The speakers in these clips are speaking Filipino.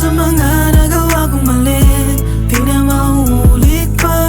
sa mga nagawa kong mali, di na mauulit pa.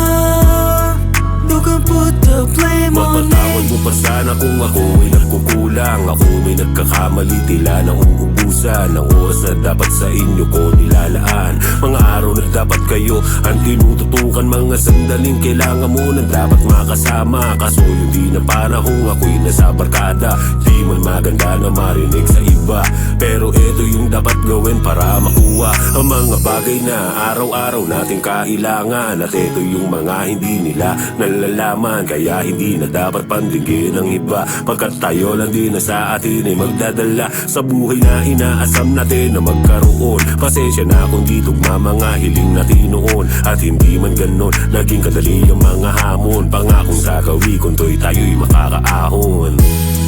You can put the blame on me. Mapatawad mo pa sana kung ako ay nagkukulang. Ako may nagkakamali, tila na uubusan ng oras na dapat sa inyo ko nilalaan. Mga araw na dapat kayo ang tinututukan, mga sandaling kailangan mo na dapat makasama. Kaso yung di na panahong ako'y nasa barkada, di man maganda na marinig sa iba. Pero ito yung dapat gawin para makuha ang mga bagay na araw-araw nating kailangan. At ito yung mga hindi nila nalalaman, kaya hindi na dapat pandigin ng iba. Pagkat tayo lang din na sa atin ay magdadala sa buhay na inaasam natin na magkaroon. Pasensya na kung di tugma mga hiling natin noon, at hindi man ganon naging kadali ang mga hamon. Pangakong sa gawi kung to'y tayo'y makakaahon.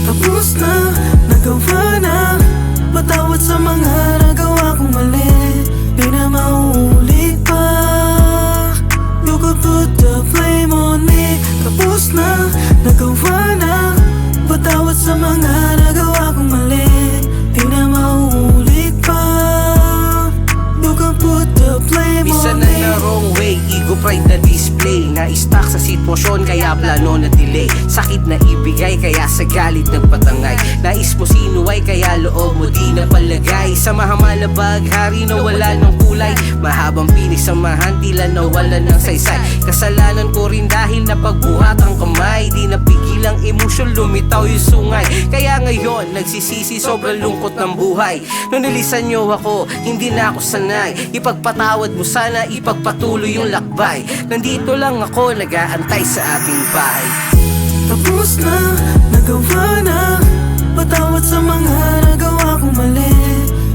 Tapos na, nagawa na. Patawad sa mga nagawa kong mali, di na mauulit pa. You could put the blame on me. Tapos na, nagawa na. Patawad sa mga nagawa kong mali, di na mauulit pa. You can put the blame Isa on na me. na wrong way, ego pride na display. Na-stuck sa sitwasyon kaya plano na delay. Sakit na ibigay kaya sa galit nagpatangay. Nais mo sinuway kaya loob mo di napalagay. Sa mahamal na baghari na wala ng kulay, mahabang pinig samahan tila nawala ng saysay. Kasalanan ko rin dahil napagbuhat ang kamay, di napigil ang emosyon, lumitaw yung sungay. Kaya ngayon nagsisisi, sobrang lungkot ng buhay. Nung nilisan nyo ako, hindi na ako sanay. Ipagpatawad mo sana, ipagpatuloy yung lakbay. Nandito lang ako, nag-aantay sa ating bahay. Tapos na, nagawa na. Patawad sa mga nagawa kong mali,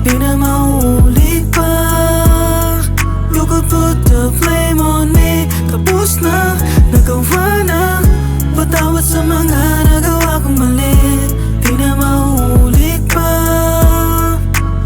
di na mauulit pa. You could put the blame on me. Tapos na, nagawa na. Patawad sa mga nagawa kong mali, di na mauulit pa.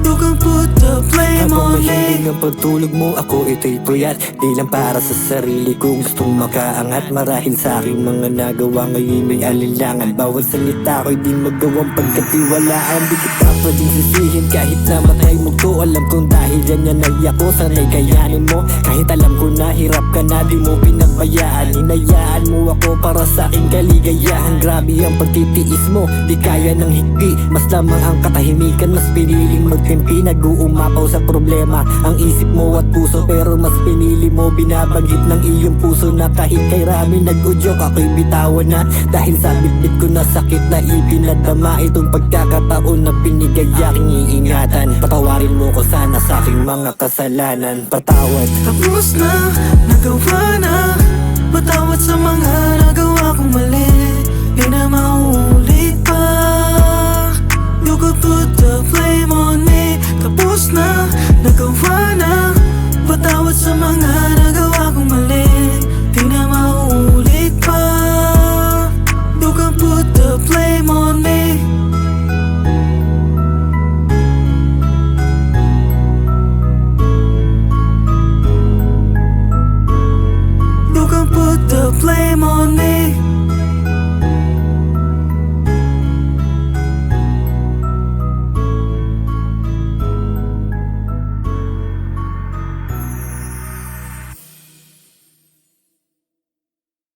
You can put the blame on Habang me. mahilig ang pagtulog mo, ako ito'y puyat. Di lang para sa sarili kong gustong makaangat. Marahil sa aking mga nagawa ngayon may alinlangan. Bawat salita ko'y di magawang pagkatiwalaan. Di kita pwedeng sisihin kahit namatay mo to. Alam kong dahil yan ay ako, sanay kayanin mo. Kahit alam ko na hirap ka na, di mo pinabayaan. Hinayaan mo ako para sa aking kaligayahan. Grabe ang pagtitiis mo, di kaya ng higpi. Mas lamang ang katahimikan, mas piniling magtimpi. Nag-uumapaw sa problema ang isip mo at puso, pero mas pinili mo binabanggit ng iyong puso na kahit kay rami nag-udyok ako'y bitawan na. Dahil sa bitbit ko na sakit na ipinadama, itong pagkakataon na pinigay aking iingatan. Patawarin mo ko sana sa aking mga kasalanan. Patawad. Tapos na, nagawa na. Patawad sa mga nagawa kong mali, di na mauulit pa. You could put the blame on me. Tapos na, nagawa na. Patawad sa mga